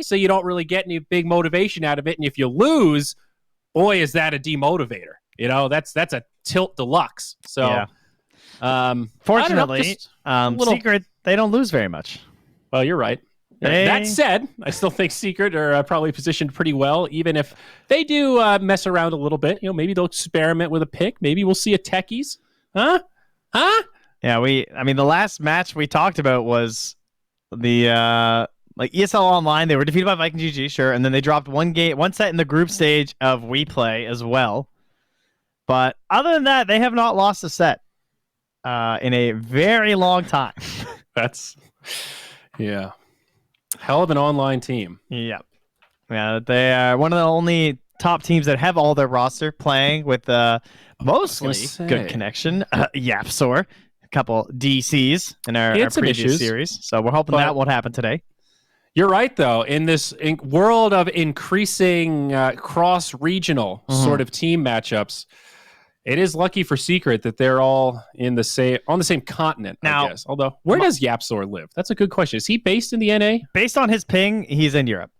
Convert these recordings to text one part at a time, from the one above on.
so you don't really get any big motivation out of it. And if you lose, boy, is that a demotivator. That's a tilt deluxe. So, fortunately, little... Secret, they don't lose very much. Well, you're right. That said, I still think Secret are probably positioned pretty well, even if they do mess around a little bit. Maybe they'll experiment with a pick. Maybe we'll see a Techies. Huh? Yeah, the last match we talked about was the ESL Online. They were defeated by Viking GG, sure, and then they dropped one set in the group stage of WePlay as well. But other than that, they have not lost a set in a very long time. Yeah. Hell of an online team. Yeah. Yeah, they are one of the only top teams that have all their roster playing with mostly good connection. Yapsor, a couple DCs in our previous series. So we're hoping that won't happen today. You're right, though. In this world of increasing cross-regional sort of team matchups, it is lucky for Secret that they're all on the same continent, I guess. Although, where does Yapsor live? That's a good question. Is he based in the NA? Based on his ping, he's in Europe.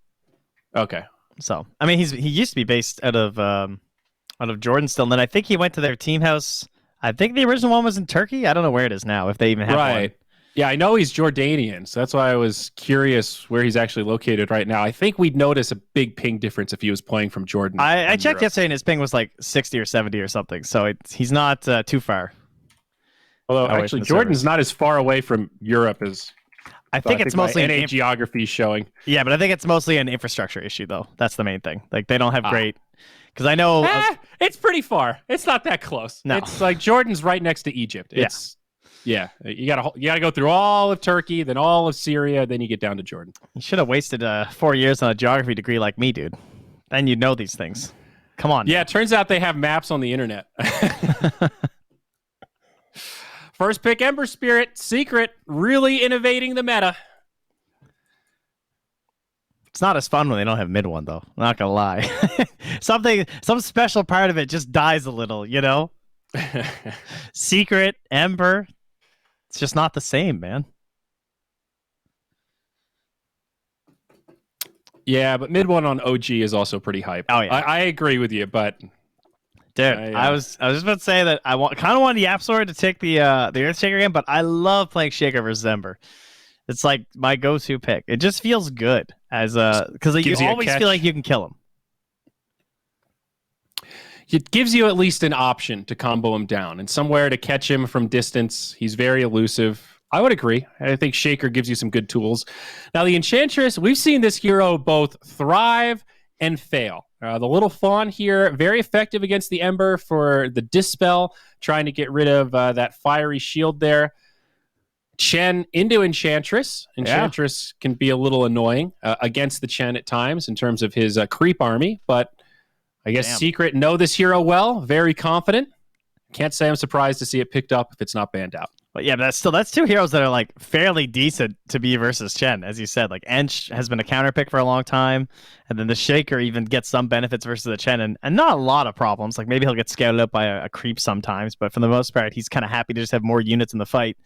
Okay. So, he used to be based out of Jordan still, and then I think he went to their team house. I think the original one was in Turkey. I don't know where it is now, if they even have one. Yeah, I know he's Jordanian, so that's why I was curious where he's actually located right now. I think we'd notice a big ping difference if he was playing from Jordan. I checked yesterday, and his ping was like 60 or 70 or something, so he's not too far. Although, actually, Jordan's not as far away from Europe as... I think it's mostly NA geography showing. Yeah, but I think it's mostly an infrastructure issue, though. That's the main thing. Like, they don't have great... Because I know... it's pretty far. It's not that close. No. It's like Jordan's right next to Egypt. Yeah, you gotta go through all of Turkey, then all of Syria, then you get down to Jordan. You should have wasted 4 years on a geography degree like me, dude. Then you'd know these things. Come on. Yeah, it turns out they have maps on the internet. First pick, Ember Spirit. Secret, really innovating the meta. It's not as fun when they don't have mid one, though. I'm not gonna lie. Some special part of it just dies a little, Secret, Ember. It's just not the same, man. Yeah, but mid one on OG is also pretty hype. Oh yeah, I agree with you, but dude, I was just about to say that I kind of wanted Yapsor to take the Earthshaker game, but I love playing Shaker versus Ember. It's like my go-to pick. It just feels good as because you always feel like you can kill him. It gives you at least an option to combo him down and somewhere to catch him from distance. He's very elusive. I would agree. I think Shaker gives you some good tools. Now, the Enchantress, we've seen this hero both thrive and fail. The little fawn here, very effective against the Ember for the Dispel, trying to get rid of that fiery shield there. Chen into Enchantress. Enchantress can be a little annoying against the Chen at times in terms of his creep army, but I guess Secret know this hero well, very confident. Can't say I'm surprised to see it picked up if it's not banned out. But yeah, that's two heroes that are like fairly decent to be versus Chen, as you said. Like Ench has been a counter pick for a long time, and then the Shaker even gets some benefits versus the Chen, and not a lot of problems. Like maybe he'll get scouted up by a creep sometimes, but for the most part, he's kind of happy to just have more units in the fight.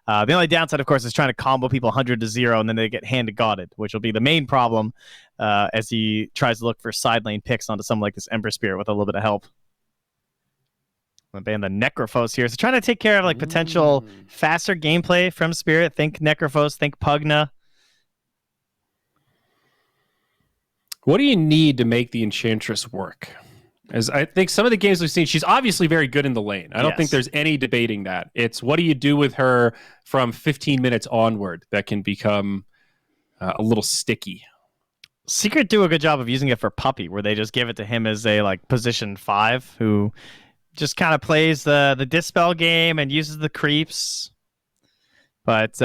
The only downside, of course, is trying to combo people 100-0, and then they get hand-to-godded, which will be the main problem as he tries to look for side lane picks onto someone like this Ember Spirit with a little bit of help. I'm going to ban the Necrophos here. So trying to take care of like potential faster gameplay from Spirit. Think Necrophos, think Pugna. What do you need to make the Enchantress work? As I think some of the games we've seen, she's obviously very good in the lane. I don't think there's any debating that. It's what do you do with her from 15 minutes onward that can become a little sticky. Secret do a good job of using it for Puppy, where they just give it to him as a like position 5 who just kind of plays the Dispel game and uses the creeps. But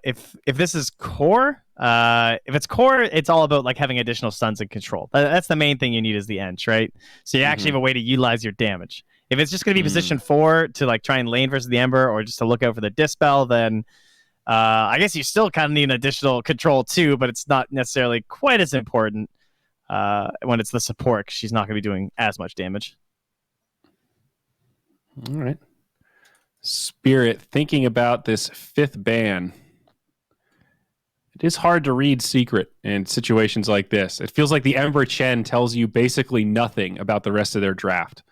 if this is core, if it's core, it's all about like having additional stuns and control. That's the main thing you need is the Ench, right? So you actually have a way to utilize your damage. If it's just going to be position 4 to like try and lane versus the Ember, or just to look out for the Dispel, then I guess you still kind of need an additional control too, but it's not necessarily quite as important when it's the support, because she's not going to be doing as much damage. All right. Spirit thinking about this 5th ban. it is hard to read Secret in situations like this. It feels like the Ember Chen tells you basically nothing about the rest of their draft.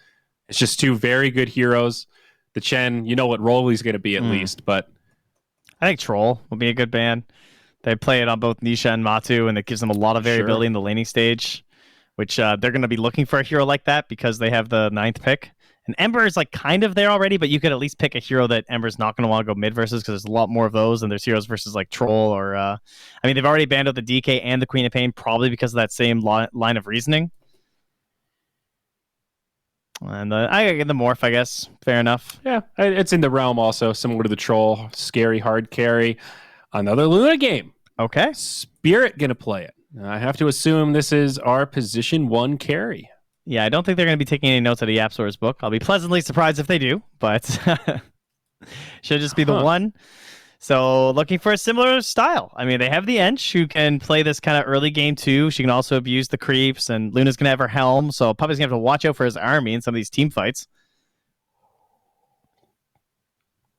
It's just two very good heroes. The Chen, you know what role he's going to be at least, but I think Troll will be a good ban. They play it on both Nisha and Matu, and it gives them a lot of variability in the laning stage, which they're going to be looking for a hero like that because they have the 9th pick. And Ember is like kind of there already, but you could at least pick a hero that Ember's not going to want to go mid versus because there's a lot more of those, and there's heroes versus like Troll or... I mean, they've already banned out the DK and the Queen of Pain, probably because of that same line of reasoning. And I get the Morph, I guess. Fair enough. Yeah, it's in the realm also, similar to the Troll. Scary, hard carry. Another Luna game. Okay. Spirit going to play it. I have to assume this is our position 1 carry. Yeah, I don't think they're going to be taking any notes out of Yapsor's book. I'll be pleasantly surprised if they do, but should just be the one. So looking for a similar style. I mean, they have the Ench who can play this kind of early game too. She can also abuse the creeps, and Luna's going to have her helm, so Puppey's going to have to watch out for his army in some of these team fights.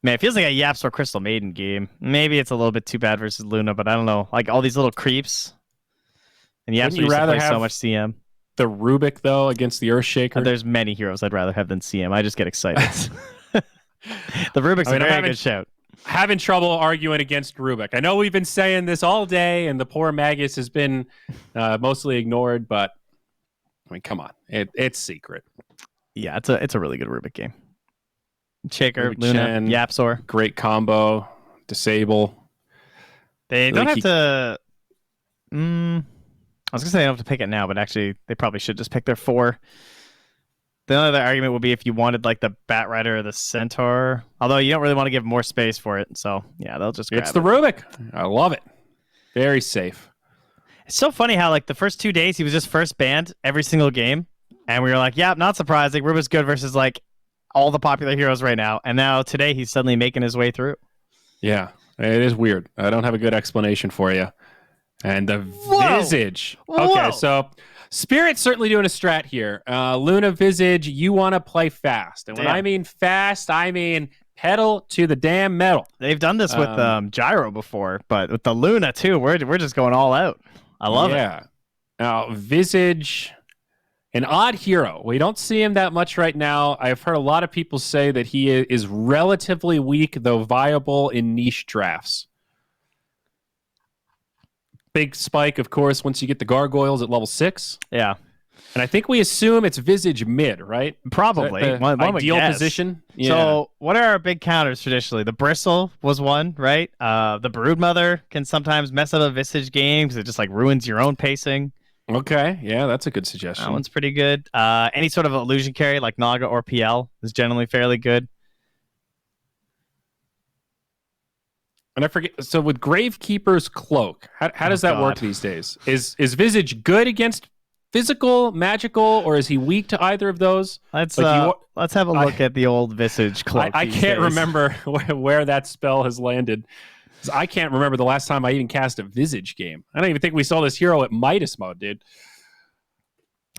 Man, it feels like a Yapsor Crystal Maiden game. Maybe it's a little bit too bad versus Luna, but I don't know. Like all these little creeps. And Yapsor used to play so much CM. The Rubik, though, against the Earthshaker. There's many heroes I'd rather have than CM. I just get excited. The Rubik's a very good shout. Having trouble arguing against Rubik. I know we've been saying this all day, and the poor Magus has been mostly ignored, but I mean, come on. It's Secret. Yeah, it's a really good Rubik game. Shaker, Rubik Luna, Chen, Yapsor. Great combo. Disable. They don't have to... I was going to say they don't have to pick it now, but actually they probably should just pick their 4. The only other argument would be if you wanted like the Bat Rider or the Centaur, although you don't really want to give more space for it. So yeah, they'll just grab It's the Rubik. I love it. Very safe. It's so funny how like the first 2 days he was just first banned every single game. And we were like, yeah, not surprising. Rubik's good versus like all the popular heroes right now. And now today he's suddenly making his way through. Yeah, it is weird. I don't have a good explanation for you. And the Visage. Okay, so Spirit's certainly doing a strat here. Luna Visage, you want to play fast. And when I mean fast, I mean pedal to the damn metal. They've done this with Gyro before, but with the Luna too, we're just going all out. I love it. Yeah. Now, Visage, an odd hero. We don't see him that much right now. I've heard a lot of people say that he is relatively weak, though viable in niche drafts. Big spike, of course, once you get the gargoyles at level 6. Yeah. And I think we assume it's Visage mid, right? Probably. One ideal position. Yeah. So what are our big counters traditionally? The Bristle was one, right? The Broodmother can sometimes mess up a Visage game because it just like ruins your own pacing. Okay. Yeah, that's a good suggestion. That one's pretty good. Any sort of illusion carry like Naga or PL is generally fairly good. And I forget. So with Gravekeeper's Cloak, how does that work these days? Is Visage good against physical, magical, or is he weak to either of those? Let's have a look at the old Visage Cloak. I can't remember where that spell has landed. I can't remember the last time I even cast a Visage game. I don't even think we saw this hero at Midas mode, dude.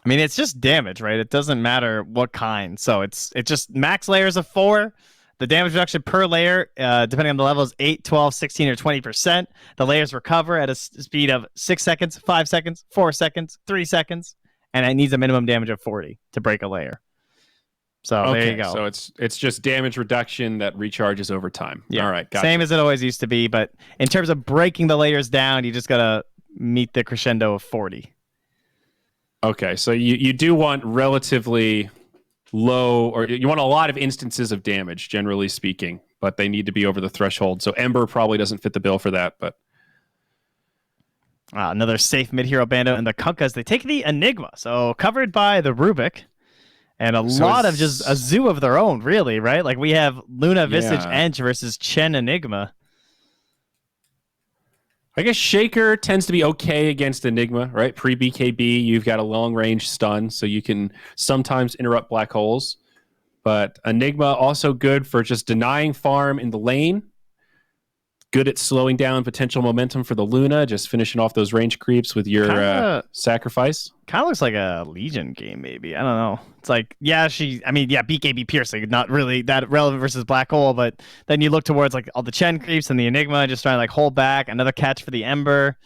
I mean, it's just damage, right? It doesn't matter what kind. So it's just max layers of 4. The damage reduction per layer, depending on the level, is 8, 12, 16, or 20%. The layers recover at a speed of 6 seconds, 5 seconds, 4 seconds, 3 seconds, and it needs a minimum damage of 40 to break a layer. So there you go. So it's just damage reduction that recharges over time. Yeah. All right, gotcha. Same as it always used to be, but in terms of breaking the layers down, you just got to meet the crescendo of 40. Okay, so you do want relatively low, or you want a lot of instances of damage, generally speaking, but they need to be over the threshold. So Ember probably doesn't fit the bill for that, but another safe mid-hero bando, and the Kunkas, they take the Enigma, so covered by the Rubik, and lot of just a zoo of their own, really, right? Like we have Luna Visage Ench versus Chen Enigma. I guess Shaker tends to be okay against Enigma, right? Pre-BKB, you've got a long-range stun, so you can sometimes interrupt black holes. But Enigma also good for just denying farm in the lane. good at slowing down potential momentum for the Luna, just finishing off those range creeps with your sacrifice. Kind of looks like a Legion game, maybe. I don't know. It's like, BKB piercing, not really that relevant versus Black Hole, but then you look towards like all the Chen creeps and the Enigma, just trying to like hold back, another catch for the Ember.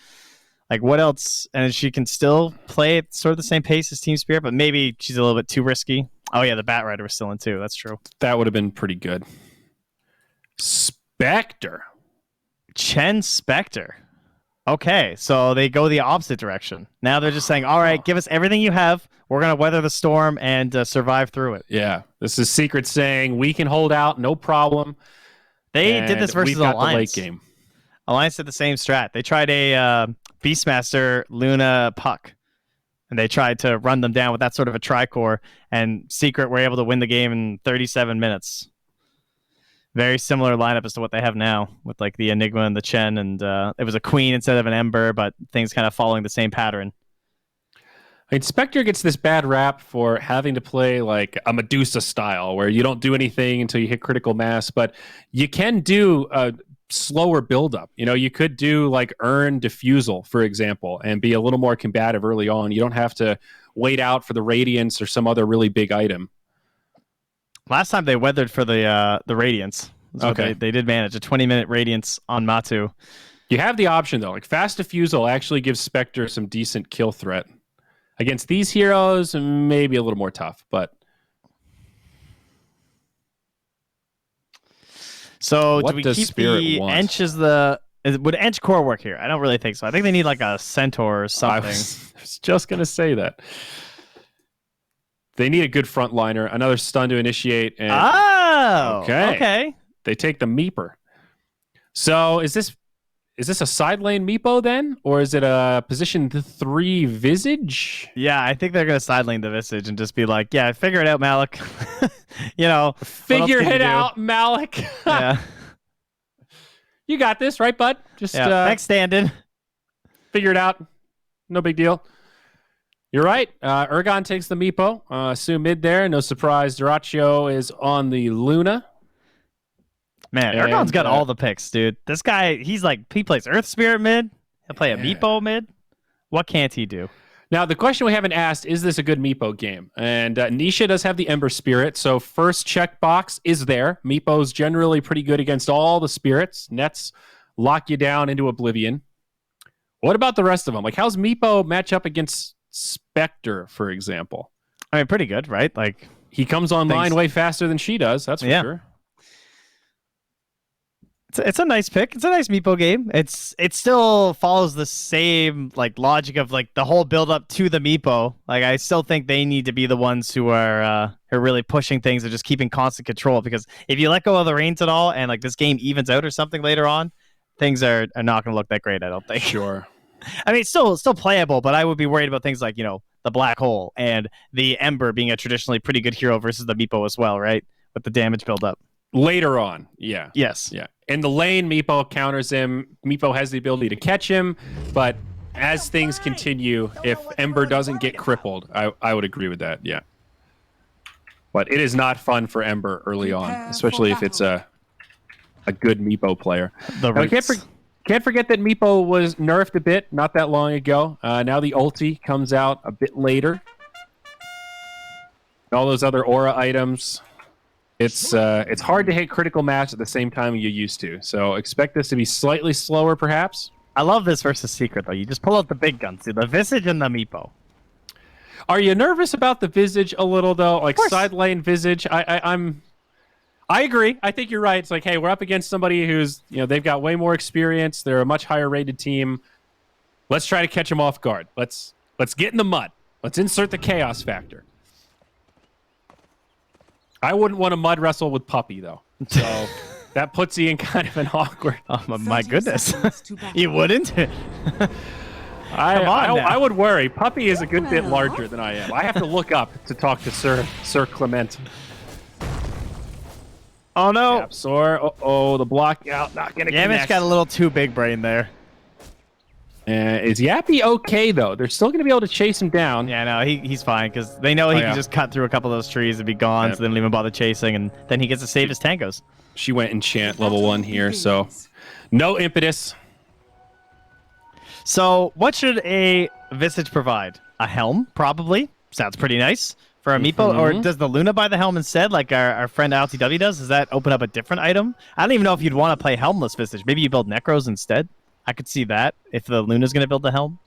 Like, what else? And she can still play at sort of the same pace as Team Spirit, but maybe she's a little bit too risky. Oh, yeah, the Bat Rider was still in, too. That's true. That would have been pretty good. Spectre. Chen Spectre. Okay, so they go the opposite direction. Now they're just saying, all right, give us everything you have. We're going to weather the storm and survive through it. Yeah, this is Secret saying, we can hold out, no problem. They did this versus got Alliance. The late game. Alliance did the same strat. They tried a Beastmaster Luna Puck, and they tried to run them down with that sort of a tricore, and Secret were able to win the game in 37 minutes. Very similar lineup as to what they have now, with like the Enigma and the Chen, and it was a Queen instead of an Ember, but things kind of following the same pattern. I mean, Spectre gets this bad rap for having to play like a Medusa style, where you don't do anything until you hit critical mass, but you can do a slower buildup. You know, you could do like earn diffusal, for example, and be a little more combative early on. You don't have to wait out for the Radiance or some other really big item. Last time they weathered for the Radiance. So okay. They did manage a 20-minute Radiance on Matu. You have the option, though. Like, fast diffusal actually gives Spectre some decent kill threat. Against these heroes, maybe a little more tough, but... So what do we does keep Spirit the want? Ench as the... Would Ench core work here? I don't really think so. I think they need like a Centaur or something. I was just going to say that. They need a good frontliner, another stun to initiate. And... okay. They take the Meeper. So is this a side lane Meepo then? Or is it a position 3 Visage? Yeah, I think they're going to side lane the Visage and just be like, yeah, figure it out, Malik. You know, figure it out, Malik. Yeah. You got this, right, bud? Just thanks, Standin. Figure it out. No big deal. You're right. Ergon takes the Meepo. Sue mid there. No surprise. Duraccio is on the Luna. Man, Ergon's got all the picks, dude. This guy, he plays Earth Spirit mid. He'll play a Meepo mid. What can't he do? Now, the question we haven't asked, is this a good Meepo game? And Nisha does have the Ember Spirit, so first checkbox is there. Meepo's generally pretty good against all the spirits. Nets lock you down into oblivion. What about the rest of them? Like, how's Meepo match up against Spectre, for example? I mean, pretty good, right? Like, he comes online way faster than she does, that's for sure. It's a nice pick. It's a nice Meepo game. It still follows the same like logic of like the whole build up to the Meepo. Like, I still think they need to be the ones who are really pushing things and just keeping constant control, because if you let go of the reins at all and like this game evens out or something later on, things are not going to look that great, I don't think. Sure. I mean, it's still playable, but I would be worried about things like, you know, the Black Hole and the Ember being a traditionally pretty good hero versus the Meepo as well, right? With the damage buildup. Later on, yeah. Yes. Yeah. In the lane, Meepo counters him. Meepo has the ability to catch him, but as things continue, if Ember doesn't get crippled, I would agree with that, yeah. But it is not fun for Ember early on, especially if it's a good Meepo player. Can't forget that Meepo was nerfed a bit not that long ago. Now the ulti comes out a bit later. All those other aura items. It's hard to hit critical mass at the same time you used to. So expect this to be slightly slower, perhaps. I love this versus Secret, though. You just pull out the big guns, dude. The Visage and the Meepo. Are you nervous about the Visage a little, though? Like, side lane Visage? I agree. I think you're right. It's like, hey, we're up against somebody who's, you know, they've got way more experience. They're a much higher rated team. Let's try to catch them off guard. Let's get in the mud. Let's insert the chaos factor. I wouldn't want to mud wrestle with Puppy, though. So that puts you in kind of an awkward... Oh, my goodness. You wouldn't? I would worry. Puppy is a good bit larger than I am. I have to look up to talk to Sir Clement. Oh, no. Capsor. The block out. Not going to connect. Yamich's got a little too big brain there. Is Yappy okay, though? They're still going to be able to chase him down. Yeah, no, he's fine, because they know he can just cut through a couple of those trees and be gone, so they don't even bother chasing, and then he gets to save his tangos. She went enchant level 1 here, so No impetus. So, what should a Visage provide? A helm, probably. Sounds pretty nice for a meepo. Or does the Luna buy the helm instead, like our friend LTW does? Does that open up a different item? I don't even know if you'd want to play helmless Visage. Maybe you build Necros instead. I could see that if the Luna's going to build the helm.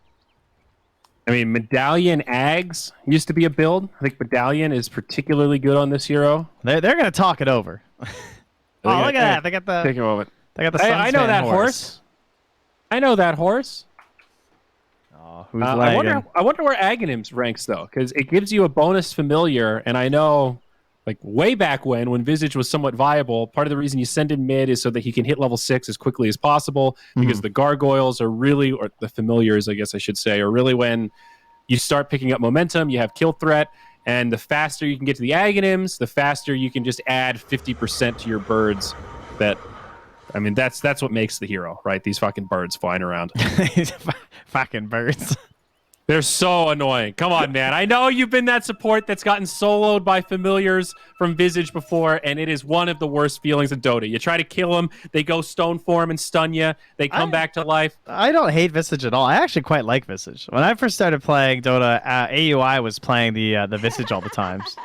I mean, Medallion Ags used to be a build. I think Medallion is particularly good on this hero. They're going to talk it over. Oh, look at that! They got the. Take a moment. They got the. I know that horse. I know that horse. Oh, who's I wonder where Aghanim's ranks though, because it gives you a bonus familiar, and I know, like way back when Visage was somewhat viable, part of the reason you send him mid is so that he can hit level 6 as quickly as possible, because the gargoyles are really, or the familiars, I guess I should say, are really when you start picking up momentum. You have kill threat, and the faster you can get to the Aghanims, the faster you can just add 50% to your birds. I mean, that's what makes the hero, right? These fucking birds flying around. Fucking birds. They're so annoying. Come on, man. I know you've been that support that's gotten soloed by familiars from Visage before, and it is one of the worst feelings in Dota. You try to kill them, they go stone form and stun you. They come back to life. I don't hate Visage at all. I actually quite like Visage. When I first started playing Dota, AUI was playing the Visage all the times.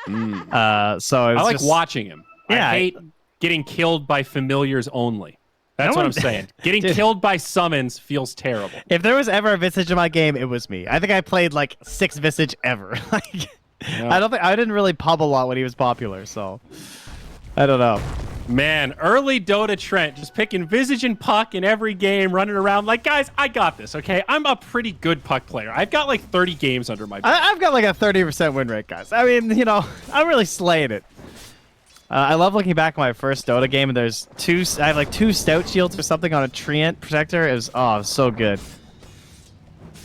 So it was I like watching him. Yeah, I hate getting killed by familiars only. That's what I'm saying. Getting killed by summons feels terrible. If there was ever a Visage in my game, it was me. I think I played like 6 Visage ever. I didn't really pub a lot when he was popular, so I don't know. Man, early Dota Trent just picking Visage and Puck in every game, running around like, guys, I got this, okay? I'm a pretty good Puck player. I've got like 30 games under my belt. I've got like a 30% win rate, guys. I mean, you know, I'm really slaying it. I love looking back at my first Dota game, and I have like 2 stout shields or something on a treant protector. It was so good.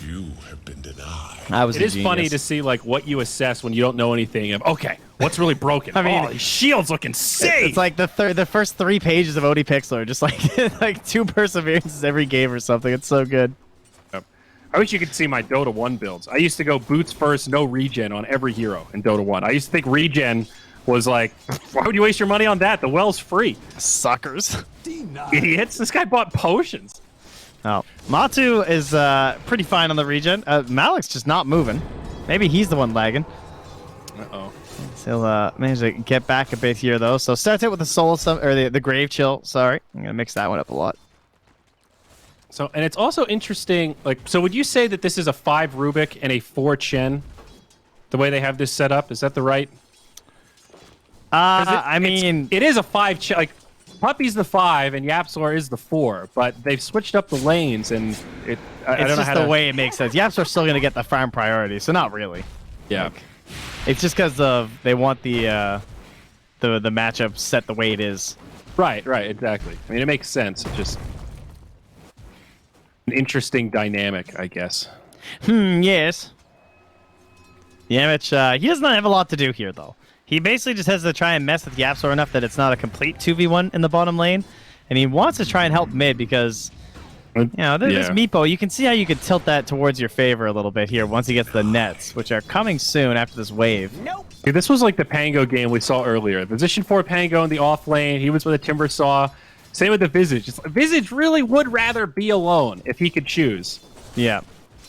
You have been denied. It is funny to see like what you assess when you don't know anything of, okay, what's really broken? I mean, these shields look insane. It's like the first 3 pages of OD Pixel are just like like 2 perseverances every game or something. It's so good. I wish you could see my Dota 1 builds. I used to go boots first, no regen on every hero in Dota 1. I used to think regen was like, why would you waste your money on that? The well's free. Suckers. Idiots. This guy bought potions. Oh, Matu is pretty fine on the regen. Malik's just not moving. Maybe he's the one lagging. Uh-oh. So he'll manage to get back a bit here, though. So starts out with the soul, or the grave chill. Sorry, I'm gonna mix that one up a lot. So, and it's also interesting. Like, so would you say that this is a 5 Rubik and a 4 Chen? The way they have this set up, is that the right? I mean, it is a 5 Chen. Like, Puppy's the 5 and Yapsor is the 4, but they've switched up the lanes, and I don't know how the way it makes sense. Yapsor's still gonna get the farm priority, so not really. Yeah. Like, it's just because they want the matchup set the way it is. Right, exactly. I mean, it makes sense. It's just an interesting dynamic, I guess. Yes. Yamich, he does not have a lot to do here, though. He basically just has to try and mess with Yapsor enough that it's not a complete 2v1 in the bottom lane. And he wants to try and help mid because, you know, this Meepo, you can see how you could tilt that towards your favor a little bit here once he gets the nets, which are coming soon after this wave. Dude, this was like the Pango game we saw earlier. Position 4 Pango in the off lane. He was with a Timber Saw. Same with the Visage. Visage really would rather be alone if he could choose. Yeah.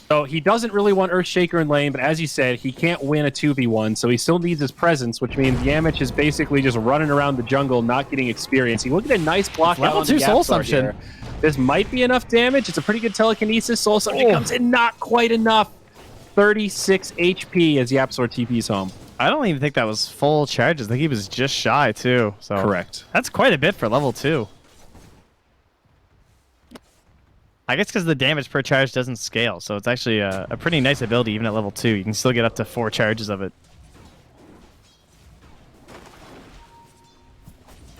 So he doesn't really want Earthshaker in lane, but as you said, he can't win a 2v1, so he still needs his presence, which means Yamich is basically just running around the jungle, not getting experience. He look at a nice block out on the Soul Assumption. This might be enough damage. It's a pretty good telekinesis. Soul Assumption comes in not quite enough. 36 HP as Yapsor TP's home. I don't even think that was full charges. I think he was just shy, too. So correct. That's quite a bit for level 2. I guess because the damage per charge doesn't scale, so it's actually a pretty nice ability even at level 2. You can still get up to 4 charges of it.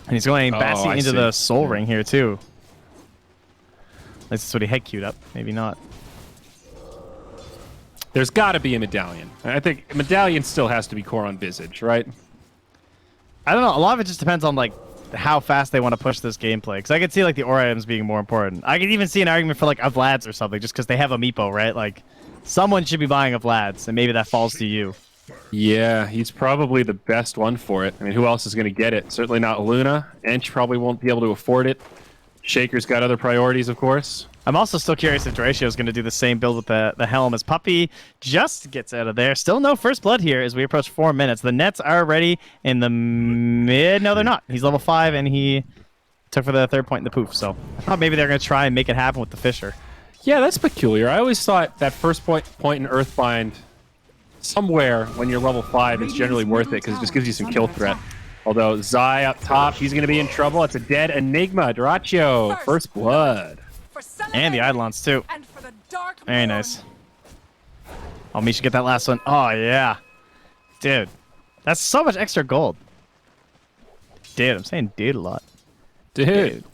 And he's going Bassi into the soul ring here, too. At least that's what he head queued up. Maybe not. There's got to be a Medallion. I think Medallion still has to be core on Visage, right? I don't know. A lot of it just depends on, like, how fast they want to push this gameplay. Because I could see like the aura items being more important. I could even see an argument for like a Vlad's or something, just because they have a Meepo, right? Like, someone should be buying a Vlad's, and maybe that falls to you. Yeah, he's probably the best one for it. I mean, who else is going to get it? Certainly not Luna. Ench probably won't be able to afford it. Shaker's got other priorities, of course. I'm also still curious if Duratio is going to do the same build with the helm as Puppey just gets out of there. Still no first blood here as we approach 4 minutes. The nets are ready in the mid. No, they're not. He's level 5 and he took for the 3rd point in the poof. So I thought maybe they're going to try and make it happen with the Fisher. Yeah, that's peculiar. I always thought that first point in Earthbind somewhere when you're level 5 is generally worth it because it just gives you some kill threat. Although Zai up top, he's going to be in trouble. It's a dead Enigma. Duratio, first blood. And the Eidolons too. Very nice. Oh, Misha get that last one. Oh, yeah. Dude, that's so much extra gold. Dude, I'm saying dude a lot. Dude.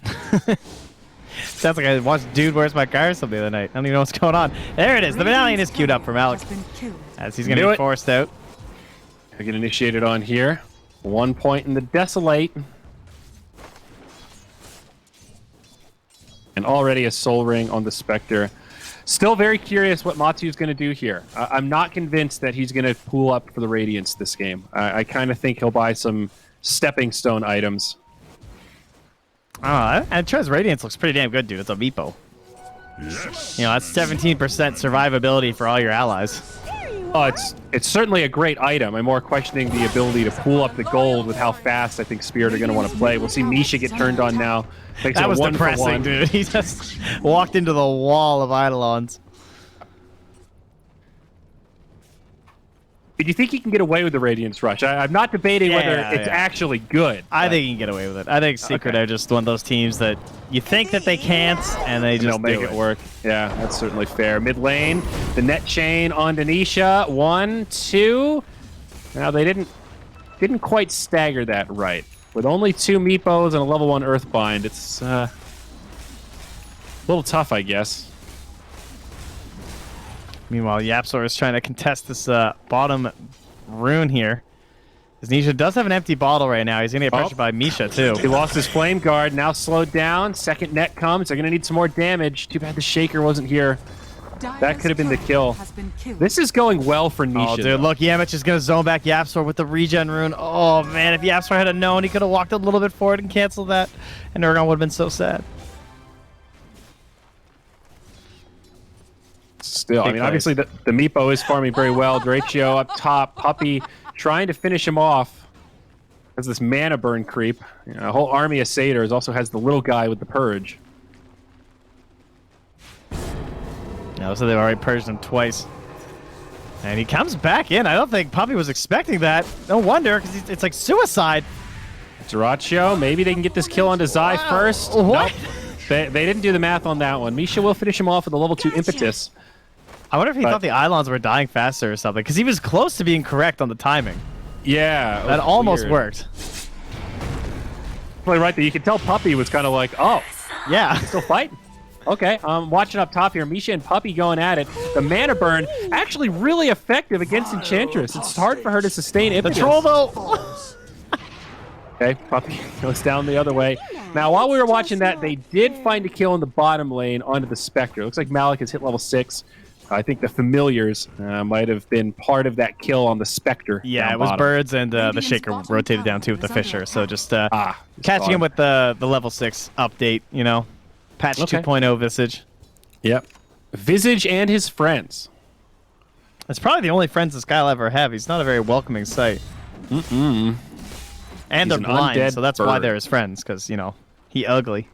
Sounds like I watched Dude Where's My Car or something the other night. I don't even know what's going on. There it is. The medallion is queued up for Malik. As he's going to be forced out. I get initiated on here. 1 point in the Desolate. And already a Soul Ring on the Spectre. Still very curious what Matsu's going to do here. I'm not convinced that he's going to pool up for the Radiance this game. I kind of think he'll buy some stepping stone items. And Trez Radiance looks pretty damn good, dude. It's a Meepo. Yes. You know, that's 17% survivability for all your allies. Oh, it's certainly a great item. I'm more questioning the ability to pool up the gold with how fast I think Spirit are going to want to play. We'll see Misha get turned on now. Makes That was 1 for 1. depressing, dude. He just walked into the wall of Eidolons. Do you think he can get away with the Radiance Rush? I'm not debating whether it's yeah. actually good. I think he can get away with it. I think Secret are just one of those teams that you think that they can't, and they just they'll make it work. Yeah, that's certainly fair. Mid lane, the net chain on Denisha. 1, 2. Now they didn't quite stagger that right. With only 2 Meepos and a level 1 Earthbind, it's a little tough, I guess. Meanwhile, Yapsor is trying to contest this bottom rune here. As Nisha does have an empty bottle right now. He's going to get pressured by Misha, too. He lost his Flame Guard, now slowed down. Second net comes. They're going to need some more damage. Too bad the Shaker wasn't here. That could have been the kill. This is going well for Nisha. Oh, dude, look, Yamich is going to zone back Yapsor with the regen rune. Oh, man, if Yapsor had known, he could have walked a little bit forward and canceled that, and Urgon would have been so sad. Still, I mean, obviously the Meepo is farming very well. Duratio up top, Puppey trying to finish him off. Has this mana burn creep. You know, a whole army of satyrs. Also has the little guy with the purge. No, so they've already purged him twice. And he comes back in. I don't think Puppey was expecting that. No wonder, because it's like suicide. Duratio, maybe they can get this kill onto Zai first. What? Nope. They didn't do the math on that one. Misha will finish him off with a level 2 impetus. I wonder if he thought the Eidolons were dying faster or something, because he was close to being correct on the timing. Yeah. That almost worked. Right there. You could tell Puppey was kind of like, oh, yeah. still fighting. Okay, watching up top here. Misha and Puppey going at it. The mana burn actually really effective against Enchantress. It's hard for her to sustain impetus. The troll, though. Okay, Puppey goes down the other way. Now, while we were watching that, they did find a kill in the bottom lane onto the Spectre. Looks like Malik has hit level 6. I think the Familiars might have been part of that kill on the Spectre. Yeah, it was bottom. Birds and the Shaker rotated down too with the Fisher. So just catching him with the level 6 update, you know. Patch 2.0 Visage. Yep. Visage and his friends. It's probably the only friends this guy will ever have. He's not a very welcoming sight. Mm-mm. And He's they're blind, so that's why bird. they're his friends, because, you know, he ugly.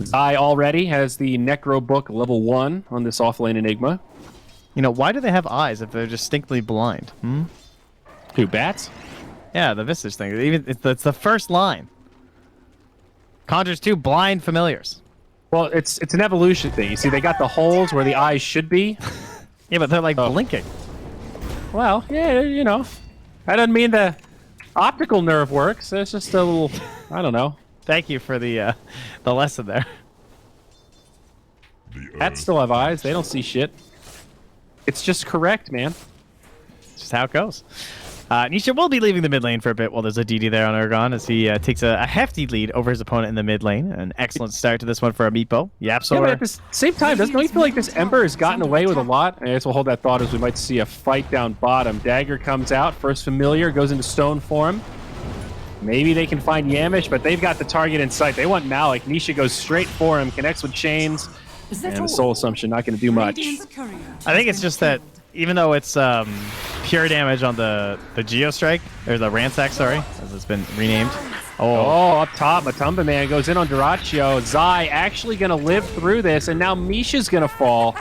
Zai already has the Necro Book level 1 on this offlane Enigma. You know, why do they have eyes if they're distinctly blind? Hmm? Who, bats? Yeah, the Visage thing. Even it's the first line. Conjures 2 blind familiars. Well, it's an evolution thing. You see, they got the holes where the eyes should be. Yeah, but they're like blinking. Well, yeah, you know. I don't mean the optical nerve works. It's just a little, I don't know. Thank you for the lesson there. Bats still have eyes. They don't see shit. It's just correct, man. It's just how it goes. Nisha will be leaving the mid lane for a bit while there's a DD there on Urgon as he takes a hefty lead over his opponent in the mid lane. An excellent start to this one for a Meepo. Yapsor. Yeah, but at the same time, don't you feel like this Ember has gotten away with a lot? I guess we'll hold that thought as we might see a fight down bottom. Dagger comes out. First Familiar goes into stone form. Maybe they can find Yamish, but they've got the target in sight. They want Malik. Nisha goes straight for him, connects with chains, and the Soul Assumption not going to do much. I think it's just that even though it's pure damage on the Geostrike, or the Ransack, sorry, as it's been renamed. Oh, up top, Matumba Man goes in on Duraccio. Zai actually going to live through this, and now Misha's going to fall.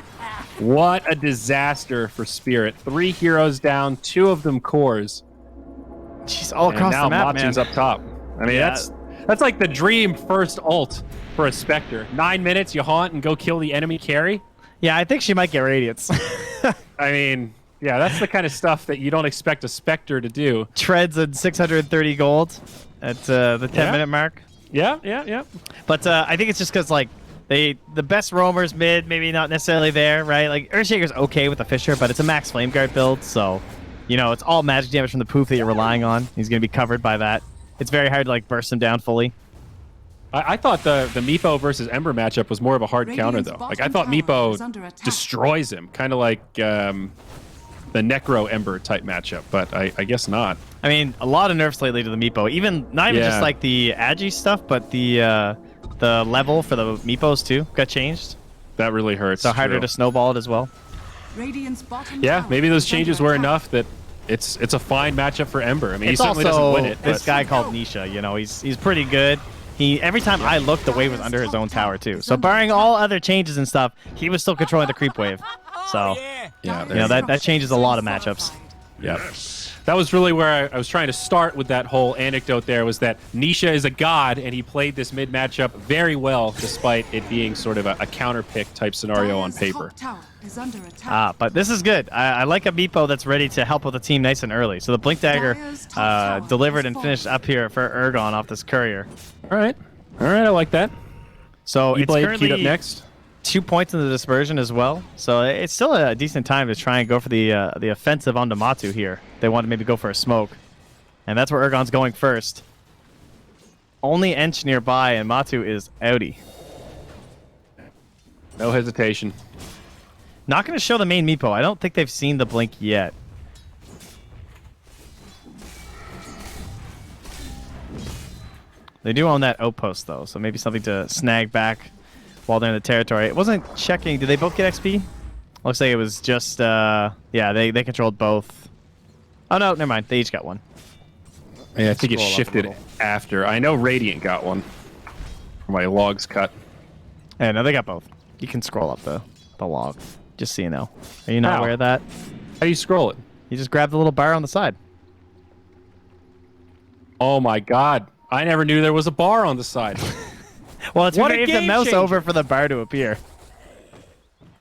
What a disaster for Spirit. 3 heroes down, 2 of them cores. Jeez, all across the map, Machu's man. up top. I mean, that's like the dream first ult for a Spectre. 9 minutes, you haunt and go kill the enemy carry. Yeah, I think she might get Radiance. I mean, yeah, that's the kind of stuff that you don't expect a Spectre to do. Treads at 630 gold at the 10-minute mark. Yeah. But I think it's just because, like, the best roamers mid, maybe not necessarily there, right? Like, Earthshaker's okay with the Fisher, but it's a max Flame Guard build, so, you know, it's all magic damage from the poof that you're relying on. He's going to be covered by that. It's very hard to, like, burst him down fully. I thought the Meepo versus Ember matchup was more of a hard counter, though. Like, I thought Meepo destroys him, kind of like the Necro Ember type matchup, but I guess not. I mean, a lot of nerfs lately to the Meepo. Even, not even just, like, the Agi stuff, but the level for the Meepos, too, got changed. That really hurts. So harder to snowball it as well. Yeah, maybe those changes were enough that it's a fine matchup for Ember. I mean, it's he certainly doesn't win it. This guy called Nisha, you know, he's pretty good. Every time I looked, the wave was under his own tower too. So barring all other changes and stuff, he was still controlling the creep wave. So yeah, you know that changes a lot of matchups. Yeah. That was really where I was trying to start with that whole anecdote there, was that Nisha is a god, and he played this mid matchup very well, despite it being sort of a counter pick type scenario on paper. But this is good. I like a Meepo that's ready to help with the team nice and early. So the Blink Dagger delivered and finished up here for Ergon off this courier. All right, I like that. So it's currently queued up next. 2 points in the dispersion as well. So it's still a decent time to try and go for the offensive onto Matu here. They want to maybe go for a smoke. And that's where Ergon's going first. Only Ench nearby, and Matu is outie. No hesitation. Not going to show the main Meepo. I don't think they've seen the blink yet. They do own that outpost, though, so maybe something to snag back while they're in the territory. It wasn't checking. Did they both get XP? Looks like it was just, yeah, they controlled both. Oh, no, never mind. They each got one. Yeah, I think it shifted after. I know Radiant got one. My logs cut. Yeah, no, they got both. You can scroll up the log, just so you know. Are you not aware of that? How do you scroll it? You just grab the little bar on the side. Oh, my God. I never knew there was a bar on the side. Well, it's what wave the mouse over for the bar to appear.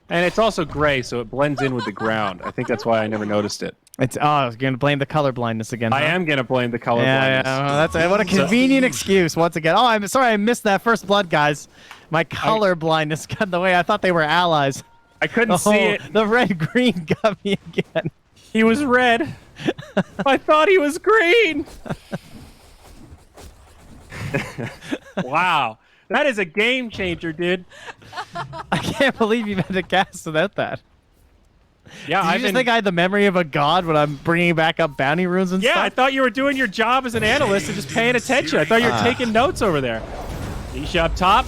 And it's also gray, so it blends in with the ground. I think that's why I never noticed it. It's you're gonna blame the color blindness again. I am gonna blame the color blindness. Yeah, that's what a convenient excuse once again. Oh, I'm sorry, I missed that first blood, guys. My color blindness got in the way. I thought they were allies. I couldn't see it. The red green got me again. He was red. I thought he was green. Wow. That is a game changer, dude. I can't believe you've had to cast without that. Yeah, I just think I had the memory of a god when I'm bringing back up bounty runes and stuff. Yeah, I thought you were doing your job as an analyst and just paying attention. I thought you were taking notes over there. Misha up top.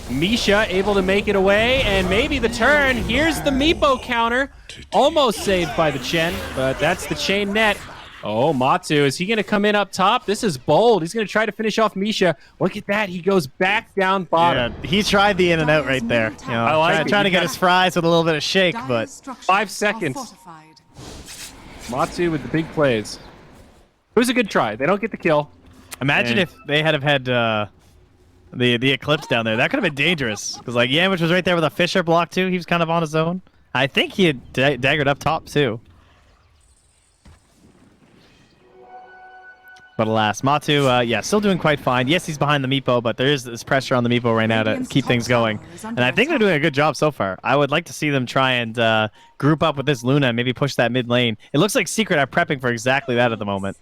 Misha able to make it away, and maybe the turn. Here's the Meepo counter. Almost saved by the Chen, but that's the chain net. Oh, Matsu, is he going to come in up top? This is bold. He's going to try to finish off Misha. Look at that. He goes back down bottom. Yeah, he tried the in and out right there. You know, I like it. Trying to get his fries with a little bit of shake, but 5 seconds. Matsu with the big plays. It was a good try. They don't get the kill. Imagine if they had the Eclipse down there. That could have been dangerous. Because, like, Yamich was right there with a Fisher block, too. He was kind of on his own. I think he had daggered up top, too. But alas, Matu, yeah, still doing quite fine. Yes, he's behind the Meepo, but there is this pressure on the Meepo right now to keep things going. And I think they're doing a good job so far. I would like to see them try and group up with this Luna and maybe push that mid lane. It looks like Secret are prepping for exactly that at the moment.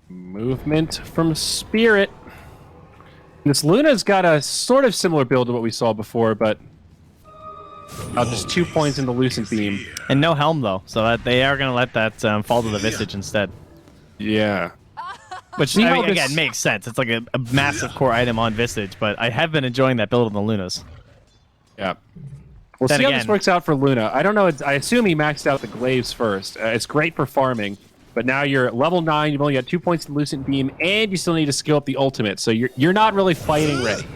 Movement from Spirit. This Luna's got a sort of similar build to what we saw before, but Just 2 points in the Lucent Beam. And no helm, though, so that they are going to let that fall to the Visage instead. Yeah. Which, I mean, again, makes sense. It's like a massive core item on Visage, but I have been enjoying that build on the Lunas. Yeah. We'll Then see how again- this works out for Luna. I don't know. I assume he maxed out the glaives first. It's great for farming, but now you're at level 9. You've only got 2 points in Lucent Beam, and you still need to skill up the ultimate. So you're not really fighting ready.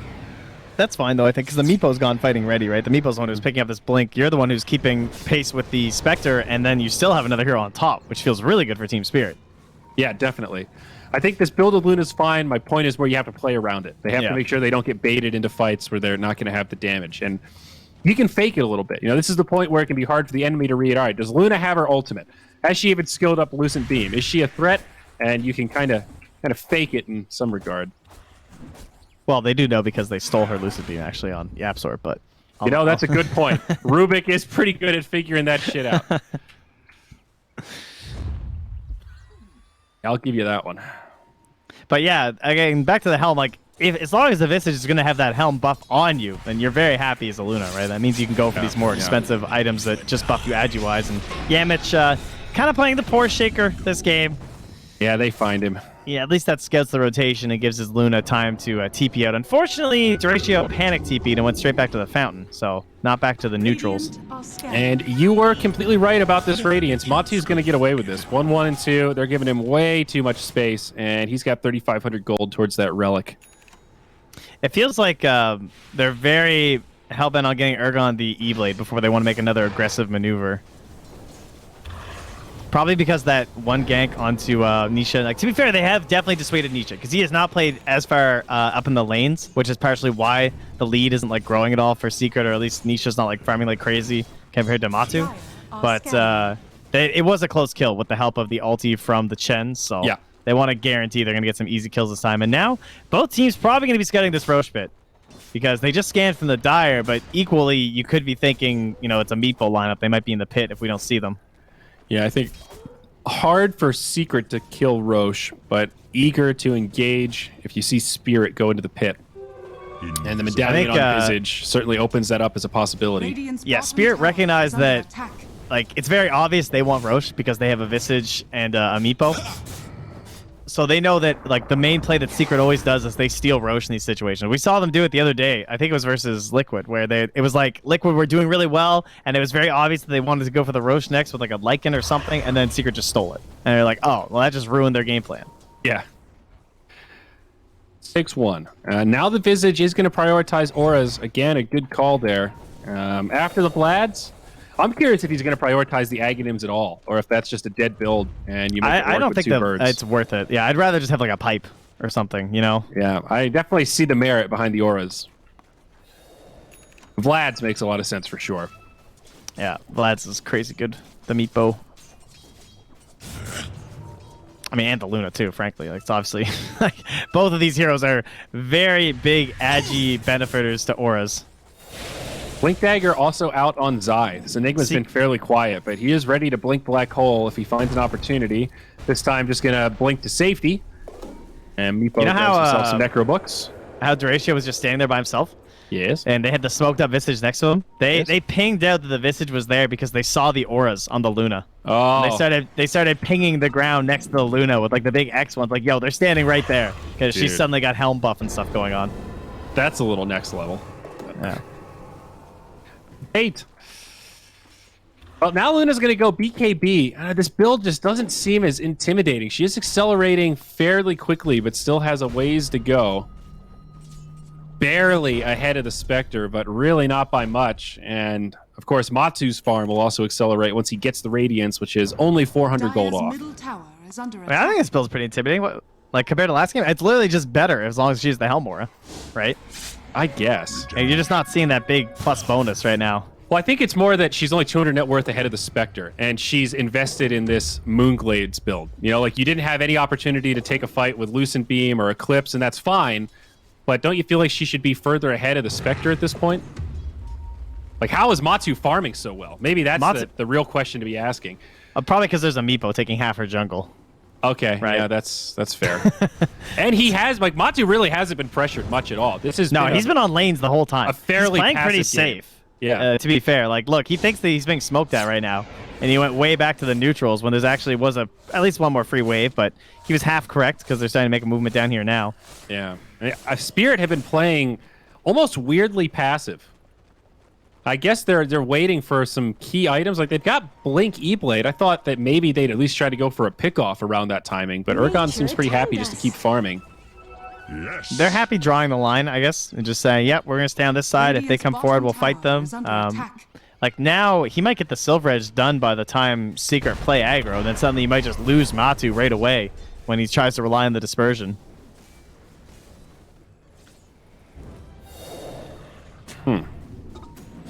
That's fine, though, I think, because the Meepo's gone fighting ready, right? The Meepo's the one who's picking up this Blink. You're the one who's keeping pace with the Spectre, and then you still have another hero on top, which feels really good for Team Spirit. Yeah, definitely. I think this build of Luna's fine. My point is where you have to play around it. They have to make sure they don't get baited into fights where they're not going to have the damage. And you can fake it a little bit. You know, this is the point where it can be hard for the enemy to read, all right, does Luna have her ultimate? Has she even skilled up Lucent Beam? Is she a threat? And you can kind of fake it in some regard. Well, they do know because they stole her Lucid Beam, actually, on Yapsor, but... You know, that's a good point. Rubik is pretty good at figuring that shit out. I'll give you that one. But yeah, again, back to the helm, like, as long as the Visage is going to have that helm buff on you, then you're very happy as a Luna, right? That means you can go for these more expensive items that just buff you agi-wise. And Yamich kind of playing the poor Shaker this game. Yeah, they find him. Yeah, at least that scouts the rotation and gives his Luna time to TP out. Unfortunately, Duratio panic TP'd and went straight back to the fountain, so not back to the neutrals. And you were completely right about this Radiance. Matu's going to get away with this. 1, 1, and 2. They're giving him way too much space, and he's got 3,500 gold towards that relic. It feels like they're very hell-bent on getting Urgon the E-Blade before they want to make another aggressive maneuver. Probably because that one gank onto Nisha. Like, to be fair, they have definitely dissuaded Nisha because he has not played as far up in the lanes, which is partially why the lead isn't like growing at all for Secret, or at least Nisha's not like farming like crazy compared to Matu. But it was a close kill with the help of the ulti from the Chen, so they want to guarantee they're going to get some easy kills this time. And now both teams probably going to be scouting this Roche pit because they just scanned from the Dire, but equally you could be thinking, you know, it's a Meatball lineup. They might be in the pit if we don't see them. Yeah, I think hard for Secret to kill Roche, but eager to engage if you see Spirit go into the pit. And the medallion on Visage certainly opens that up as a possibility. Yeah, Spirit recognized that, like, it's very obvious they want Roche because they have a Visage and a Meepo. So they know that, like, the main play that Secret always does is they steal Roche in these situations. We saw them do it the other day. I think it was versus Liquid, where it was like Liquid were doing really well, and it was very obvious that they wanted to go for the Roche next with like a Lycan or something, and then Secret just stole it. And they're like, oh, well, that just ruined their game plan. Yeah. 6-1. Now the Visage is going to prioritize auras. Again, a good call there. After the Vlads, I'm curious if he's going to prioritize the Aghanims at all, or if that's just a dead build and you make it work I don't with think two birds. it's worth it. Yeah, I'd rather just have like a pipe or something, you know? Yeah, I definitely see the merit behind the auras. Vlad's makes a lot of sense for sure. Yeah, Vlad's is crazy good. The Meatbow. I mean, and the Luna too, frankly. Like, it's obviously, like, both of these heroes are very big agi benefiters to auras. Blink Dagger also out on Zai. This Enigma's been fairly quiet, but he is ready to blink Black Hole if he finds an opportunity. This time just going to blink to safety. And Meepo grabs himself some Necro Books. How Duratio was just standing there by himself? Yes. And they had the smoked up Visage next to him. They pinged out that the Visage was there because they saw the auras on the Luna. Oh. And they started pinging the ground next to the Luna with like the big X ones. Like, yo, they're standing right there. Because she suddenly got helm buff and stuff going on. That's a little next level. Yeah. 8. Well, now Luna's going to go BKB. This build just doesn't seem as intimidating. She is accelerating fairly quickly, but still has a ways to go. Barely ahead of the Spectre, but really not by much. And, of course, Matu's farm will also accelerate once he gets the Radiance, which is only 400 gold off. I think this build's pretty intimidating. Like, compared to last game, it's literally just better as long as she's the Helmora, right? I guess. And you're just not seeing that big plus bonus right now. Well, I think it's more that she's only 200 net worth ahead of the Spectre, and she's invested in this Moonglades build. You know, like, you didn't have any opportunity to take a fight with Lucent Beam or Eclipse, and that's fine, but don't you feel like she should be further ahead of the Spectre at this point? Like, how is Matu farming so well? Maybe that's the real question to be asking. Probably because there's a Meepo taking half her jungle. Okay, right. Yeah, that's fair. And he has, like, Matu really hasn't been pressured much at all. This is he's been on lanes the whole time. A fairly he's playing pretty passive game. safe. Yeah. To be fair, like, look, he thinks that he's being smoked at right now, and he went way back to the neutrals when there's actually was at least one more free wave, but he was half correct because they're starting to make a movement down here now. Yeah. Spirit have been playing almost weirdly passive. I guess they're waiting for some key items. Like, they've got Blink E-Blade. I thought that maybe they'd at least try to go for a pickoff around that timing, but Urgon seems pretty happy just to keep farming. Yes. They're happy drawing the line, I guess, and just saying, yep, we're going to stay on this side. If they come forward, we'll fight them. Like, now, he might get the Silver Edge done by the time Secret play aggro, and then suddenly he might just lose Matu right away when he tries to rely on the dispersion.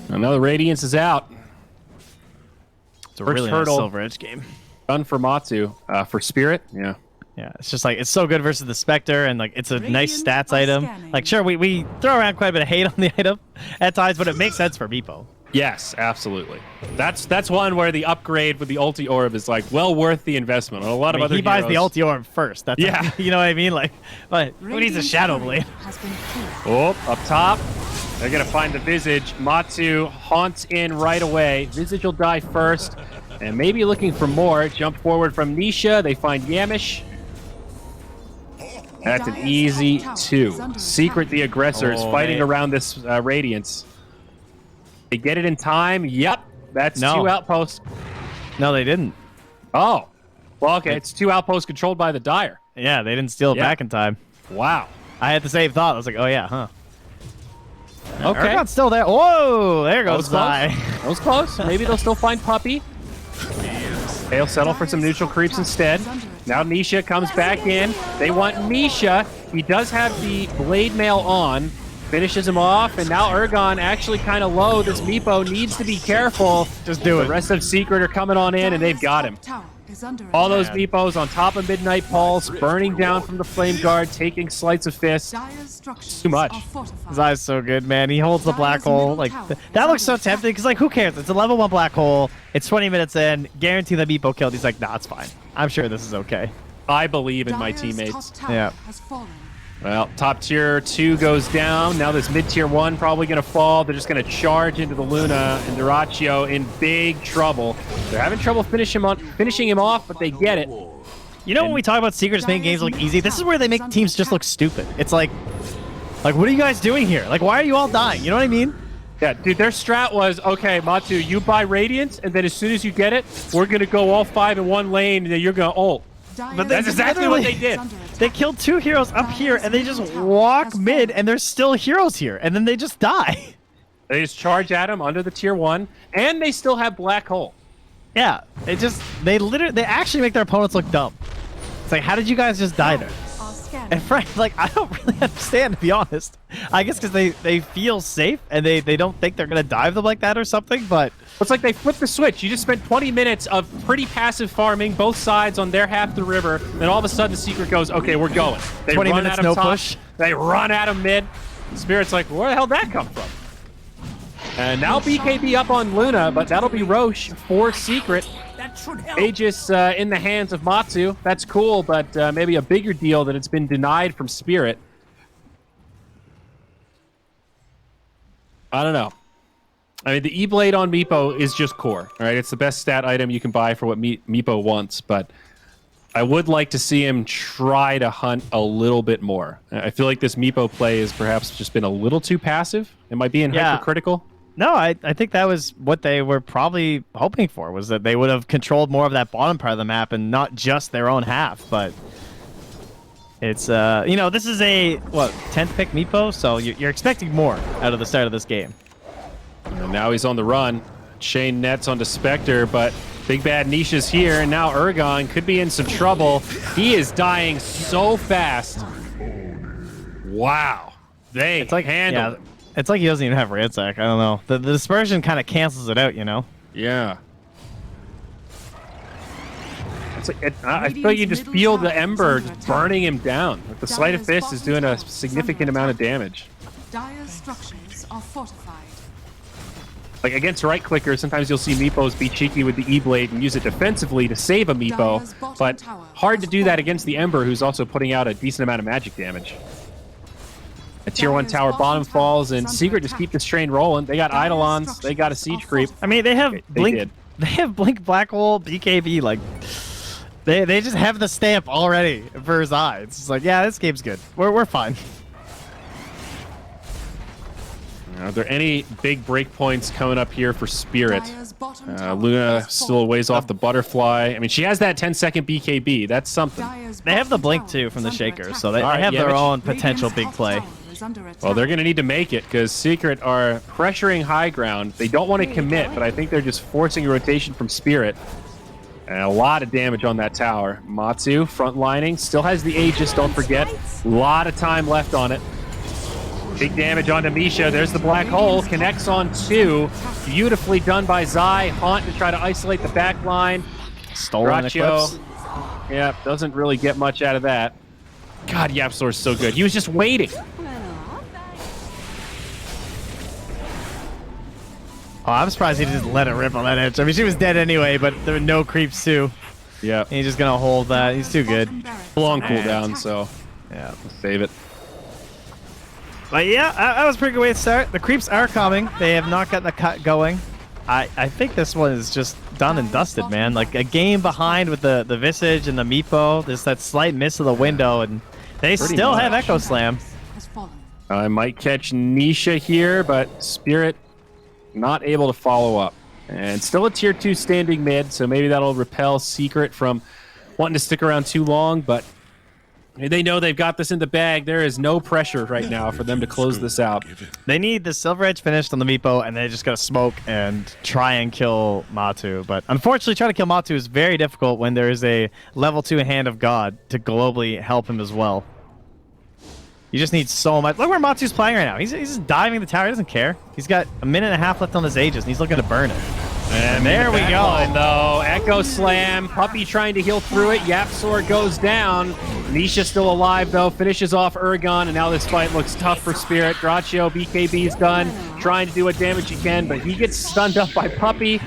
Another Radiance is out. It's a really nice Silver Edge game. Done for Matu. For Spirit, yeah. Yeah, it's just like, it's so good versus the Spectre, and like, it's a nice stats item. Like, sure, we throw around quite a bit of hate on the item at times, but it makes sense for Meepo. Yes, absolutely. That's one where the upgrade with the ulti orb is like well worth the investment. A lot of other he buys the heroes- ulti orb first. That's Yeah. you know what I mean? Like, but who needs a Shadow Blade? Oh, up top. They're going to find the Visage. Matu haunts in right away. Visage will die first. And maybe looking for more. Jump forward from Nisha. They find Yamish. That's an easy 2. Secret the aggressor is fighting around this Radiance. They get it in time. Yep. That's 2 outposts. No, they didn't. Oh. Well, okay. It's 2 outposts controlled by the Dire. Yeah, they didn't steal it back in time. Wow. I had the same thought. I was like, oh, yeah, huh. Okay. Urgon's still there. Whoa, there goes Zai. That was close. Maybe they'll still find Puppy. They'll settle for some neutral creeps instead. Now Nisha comes back in. They want Misha. He does have the Blade Mail on. Finishes him off, and now Urgon actually kind of low. This Meepo needs to be careful. Just do it. The rest of Secret are coming on in, and they've got him. All those Meepos on top of Midnight Pulse, burning down from the Flame Guard, taking sleights of fist. Too much. Zai's so good, man. He holds the black hole. Like, that looks so tempting, because, like, who cares? It's a level 1 black hole. It's 20 minutes in. Guarantee the Meepo killed. He's like, nah, it's fine. I'm sure this is okay. I believe in my teammates. Yeah. Well, top tier 2 goes down. Now this mid tier 1 probably going to fall. They're just going to charge into the Luna, and Dyrachyo in big trouble. They're having trouble finishing him off, but they get it. You know, when we talk about Secrets making games look easy, this is where they make teams just look stupid. It's like, what are you guys doing here? Like, why are you all dying? You know what I mean? Yeah, dude, their strat was, okay, Matu, you buy Radiance, and then as soon as you get it, we're going to go all 5 in one lane, and then you're going to ult. But that's exactly what they did. They killed 2 heroes up here, and they just walk mid, and there's still heroes here, and then they just die. They just charge at him under the tier 1, and they still have Black Hole. Yeah, they actually make their opponents look dumb. It's like, how did you guys just die there? And Frank, like, I don't really understand, to be honest. I guess because they feel safe, and they don't think they're going to dive them like that or something, but... It's like they flipped the switch. You just spent 20 minutes of pretty passive farming, both sides on their half the river, then all of a sudden the Secret goes, okay, we're going. They 20 run minutes, at him no top, push. They run at him mid. Spirit's like, where the hell did that come from? And now BKB up on Luna, but that'll be Roche for Secret. Aegis in the hands of Matsu. That's cool, but maybe a bigger deal that it's been denied from Spirit. I don't know. I mean, the E-Blade on Meepo is just core, right? It's the best stat item you can buy for what Meepo wants, but I would like to see him try to hunt a little bit more. I feel like this Meepo play has perhaps just been a little too passive. It might be hypercritical. No, I think that was what they were probably hoping for, was that they would have controlled more of that bottom part of the map and not just their own half, but it's, you know, this is a, 10th pick Meepo, so you're expecting more out of the start of this game. And now he's on the run. Chain nets onto Spectre, but Big Bad Nisha's here, and now Urgon could be in some trouble. He is dying so fast. Wow. It's like handled it. It's like he doesn't even have ransack. I don't know. The dispersion kind of cancels it out, you know? Yeah. It's like I feel like you just feel the Ember just burning him down. Like the Sleight of Fist is doing a significant amount of damage. Dire's structures are fortified. Like against right clickers, sometimes you'll see Meepos be cheeky with the E-Blade and use it defensively to save a Meepo, but hard to do that against the Ember, who's also putting out a decent amount of magic damage. A tier 1 tower bottom falls, and Secret just keep this train rolling. They got Eidolons. They got a siege creep. I mean, they have They Blink. did. They have Blink Black Hole, BKB. Like, they just have the stamp already for his eye. It's just like, yeah, this game's good. We're fine. Are there any big break points coming up here for Spirit? Dire's bottom tower Luna has still a ways off the butterfly. I mean, she has that 10-second BKB. That's something. Dire's They have the bottom Blink tower too is from the under Shaker, attack. so they All right, have yeah, their but own potential Radiant's big top play. tower is under attack. Well, they're going to need to make it because Secret are pressuring high ground. They don't want to commit, but I think they're just forcing a rotation from Spirit. And a lot of damage on that tower. Matsu, frontlining, still has the Aegis, don't forget. A lot of time left on it. Big damage onto Misha. There's the black hole. Connects on 2. Beautifully done by Zai. Haunt to try to isolate the back line. Stolen Eclipse. Yeah, doesn't really get much out of that. God, Yapsor's so good. He was just waiting. Oh, I'm surprised he didn't let it rip on that edge. I mean, she was dead anyway, but there were no creeps too. Yeah. He's just gonna hold that. He's too good. Long cooldown, so Yeah. save it. But yeah, that was a pretty good way to start. The creeps are coming. They have not gotten the cut going. I think this one is just done and dusted, man. Like a game behind with the Visage and the Meepo. There's that slight miss of the window, and they Pretty still much. have Echo Slam. Has fallen. I might catch Nisha here, but Spirit not able to follow up. And still a tier 2 standing mid, so maybe that'll repel Secret from wanting to stick around too long, but they know they've got this in the bag. There is no pressure right now for them to close this out. They need the Silver Edge finished on the Meepo, and they just gotta smoke and try and kill Matu. But unfortunately, trying to kill Matu is very difficult when there is a level 2 Hand of God to globally help him as well. You just need so much. Look where Matsu's playing right now. He's just diving the tower. He doesn't care. He's got a minute and a half left on his Aegis, and he's looking to burn it. And there we go. Backline, though. Echo Slam. Puppy trying to heal through it. Yapsor goes down. Nisha still alive, though. Finishes off Urgon, and now this fight looks tough for Spirit. Gracio, BKB's done. Trying to do what damage he can, but he gets stunned up by Puppy,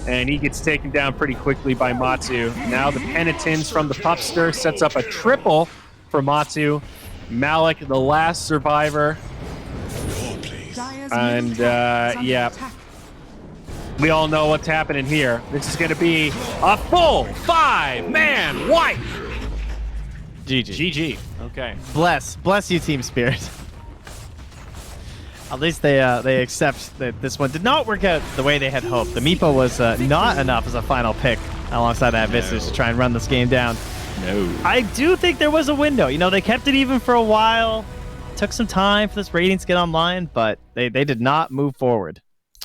and he gets taken down pretty quickly by Matsu. Now the Penitence from the Pupster sets up a triple for Matsu. Malik, the last survivor. Dire's And, middle tower is under yeah. attack. We all know what's happening here. This is going to be a full 5-man wipe. GG. GG. Okay. Bless you, Team Spirit. At least they accept that this one did not work out the way they had hoped. The Meepo was not enough as a final pick alongside that Visage to try and run this game down. No. I do think there was a window. You know, they kept it even for a while. Took some time for this rating to get online, but they did not move forward.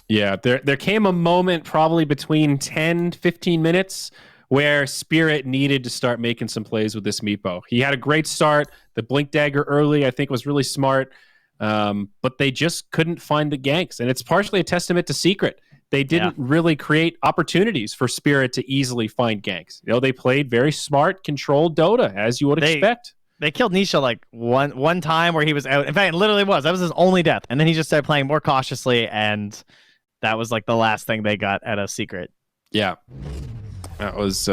Yeah, there came a moment probably between 10, 15 minutes where Spirit needed to start making some plays with this Meepo. He had a great start. The Blink Dagger early, I think, was really smart. But they just couldn't find the ganks. And it's partially a testament to Secret. They didn't really create opportunities for Spirit to easily find ganks. You know, they played very smart, controlled Dota, as you would expect. They killed Nisha like one time where he was out. In fact, it literally was. That was his only death. And then he just started playing more cautiously, and that was like the last thing they got at a Secret. Yeah. That was